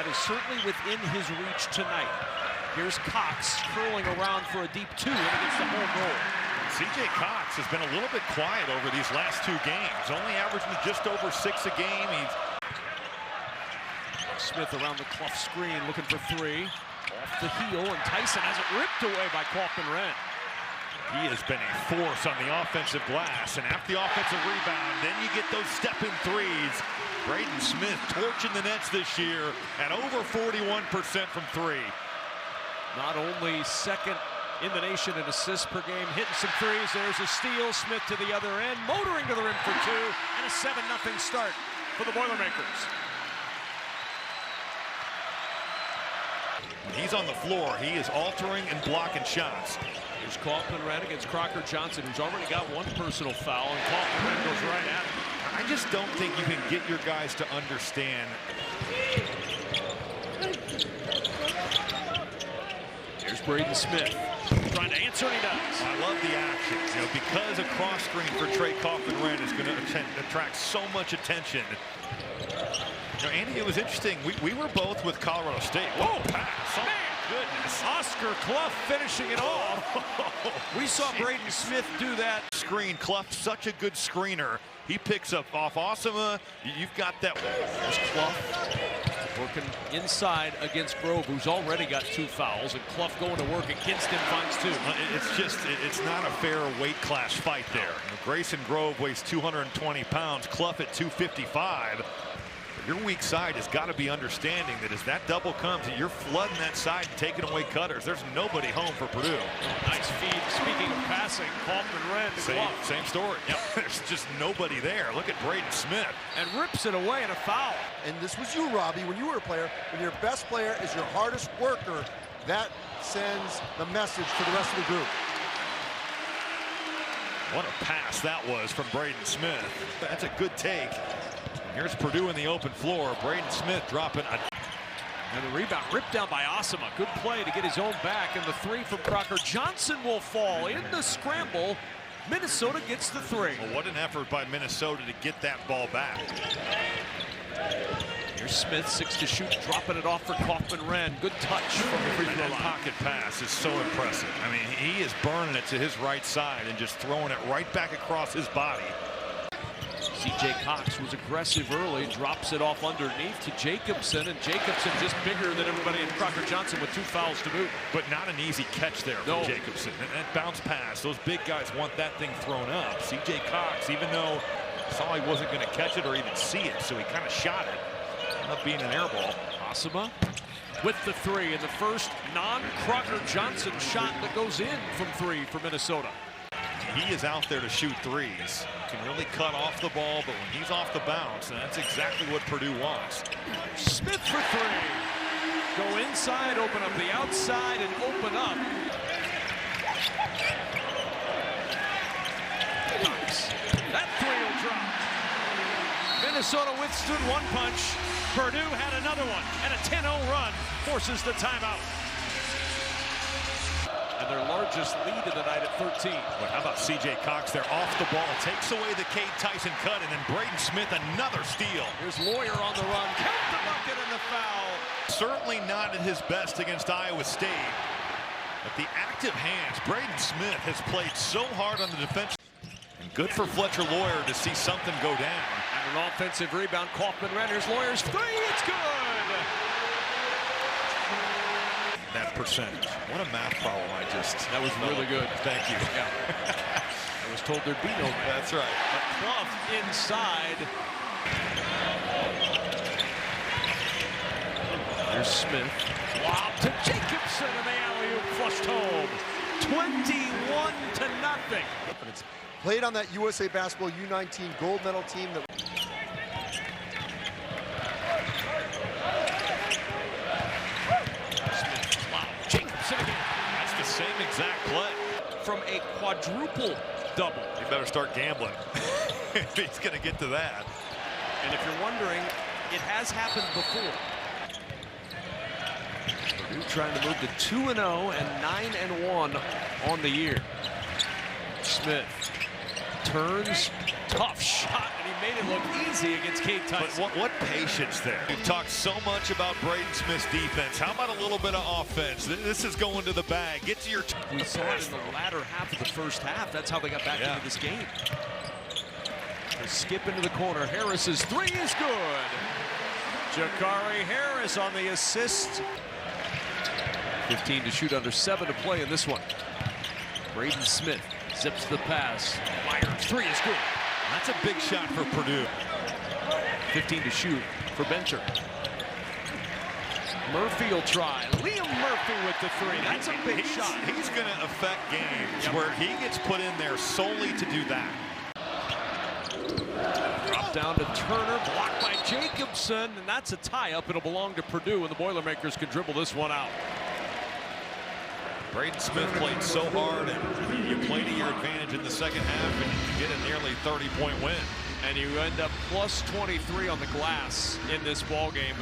That is certainly within his reach tonight. Here's Cox curling around for a deep 2 and against the home roll. C.J. Cox has been a little bit quiet over these last 2 games, only averaging just over 6 a game. Smith around the Clough screen looking for 3. Off the heel, and Tyson has it ripped away by Kaufman-Renn. He has been a force on the offensive glass, and after the offensive rebound, then you get those step-in threes. Braden Smith torching the nets this year at over 41% from 3. Not only second in the nation in assists per game, hitting some threes. There's a steal. Smith to the other end, motoring to the rim for 2, and a 7-0 start for the Boilermakers. When he's on the floor, he is altering and blocking shots. Here's Kaufman-Renn against Crocker Johnson, who's already got 1 personal foul, and Kaufman-Renn goes right at him. I just don't think you can get your guys to understand. Here's Braden Smith trying to answer, and he does. I love the action, because a cross screen for Trey Kaufman-Renn is going to attract so much attention. Andy, it was interesting. We were both with Colorado State. Whoa, pass! Oh, goodness. Oscar Clough finishing it off. We saw Braden Smith do that. Screen. Clough, such a good screener. He picks up off Osama. You've got that. There's Clough working inside against Grove, who's already got 2 fouls, and Clough going to work against him, finds 2. It's not a fair weight class fight there. Grayson Grove weighs 220 pounds. Clough at 255. Your weak side has got to be understanding that as that double comes, you're flooding that side and taking away cutters. There's nobody home for Purdue. Nice feed. Speaking of passing, Kaufman-Renn to Clough. Same story. Yep. There's just nobody there. Look at Braden Smith. And rips it away and a foul. And this was you, Robbie, when you were a player. When your best player is your hardest worker, that sends the message to the rest of the group. What a pass that was from Braden Smith. That's a good take. Here's Purdue in the open floor. Braden Smith dropping a... And the rebound ripped down by Osama. Good play to get his own back. And the 3 from Crocker Johnson will fall in the scramble. Minnesota gets the 3. Well, what an effort by Minnesota to get that ball back. Here's Smith, 6 to shoot, dropping it off for Kaufman-Renn. Good touch from the free throw line. Pocket pass is so impressive. I mean, he is burning it to his right side and just throwing it right back across his body. C.J. Cox was aggressive early, drops it off underneath to Jacobson, and Jacobson just bigger than everybody in Crocker Johnson with 2 fouls to boot. But not an easy catch there for Jacobson. And that bounce pass, those big guys want that thing thrown up. C.J. Cox, even though saw he wasn't going to catch it or even see it, so he kind of shot it. Ended up being an air ball. Osama with the 3, and the first non-Crocker Johnson shot that goes in from 3 for Minnesota. He is out there to shoot threes. Can really cut off the ball, but when he's off the bounce, that's exactly what Purdue wants. Smith for 3. Go inside, open up the outside, and open up. Cox. That 3 will drop. Minnesota withstood 1 punch. Purdue had another one, and a 10-0 run forces the timeout. And their largest lead of the night at 13. But how about C.J. Cox there off the ball, takes away the Cade Tyson cut, and then Braden Smith another steal. Here's Lawyer on the run, count the bucket and the foul. Certainly not at his best against Iowa State. But the active hands, Braden Smith has played so hard on the defense. And good for Fletcher Lawyer to see something go down. And an offensive rebound, Kaufman-Renn, here's Lawyer's 3, it's good! That percentage. What a math problem That was really good. Thank you. Yeah. I was told there'd be no math. That's right. But Clough inside. Here's Smith. Wow, to Jacobson, and the alley-oop flushed home. 21-0. It's played on that USA Basketball U19 gold medal team that... That's the same exact play. From a quadruple double. He better start gambling if he's going to get to that. And if you're wondering, it has happened before. Purdue trying to move to 2-0 and 9-1 on the year. Smith turns, tough shot, and he made it look easy against Kate Tyson. But what patience there. We've talked so much about Braden Smith's defense. How about a little bit of offense? This is going to the bag. Get to your... We saw it in the latter half of the first half. That's how they got back into this game. They skip into the corner. Harris's three is good. Jakari Harris on the assist. 15 to shoot, under 7 to play in this one. Braden Smith zips the pass. Myers' three is good. That's a big shot for Purdue. 15 to shoot for Bencher. Murphy will try. Liam Murphy with the three. That's a big shot. He's going to affect games where he gets put in there solely to do that. Drop down to Turner, blocked by Jacobson, and that's a tie-up. It'll belong to Purdue, and the Boilermakers can dribble this one out. Braden Smith played so hard, and you play to your advantage in the second half, and you get a nearly 30-point win. And you end up plus 23 on the glass in this ball game.